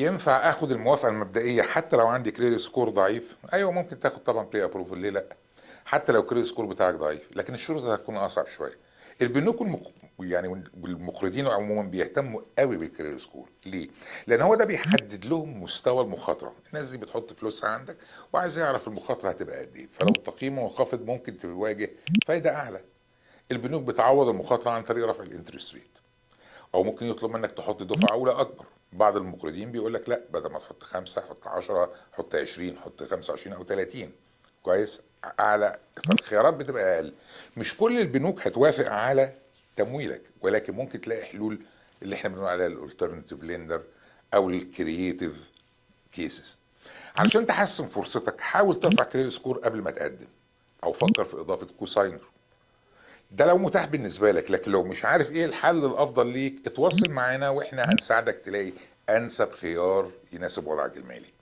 ينفع اخد الموافقه المبدئيه حتى لو عندي كريدت سكور ضعيف؟ ايوه ممكن تاخد طبعا بري ابروفل، ليه لا؟ حتى لو كريدت سكور بتاعك ضعيف، لكن الشروط هتكون اصعب شويه. البنوك يعني والمقرضين عموما بيهتموا قوي بالكريدت سكور. ليه؟ لان هو ده بيحدد لهم مستوى المخاطره. الناس دي بتحط فلوسها عندك وعايز يعرف المخاطره هتبقى قد ايه، فلو التقييم منخفض ممكن تواجه فايده اعلى. البنوك بتعوض المخاطره عن طريق رفع الانترست ريت، او ممكن يطلب منك تحط دفعه اولى اكبر. بعض المقرضين بيقول لك لا، بدل ما تحط 5 حط 10، حط 20، حط 25 او 30. كويس، اعلى، فالخيارات بتبقى اقل. مش كل البنوك هتوافق على تمويلك، ولكن ممكن تلاقي حلول اللي احنا بنقول عليها الالترناتيف ليندر او الكرييتيف كيسز. علشان تحسن فرصتك حاول ترفع كريدت سكور قبل ما تقدم، او فكر في اضافه كوساينر. ده لو متاح بالنسبه لك، لكن لو مش عارف ايه الحل الافضل ليك اتواصل معانا واحنا هنساعدك تلاقي انسب خيار يناسب وضعك المالي.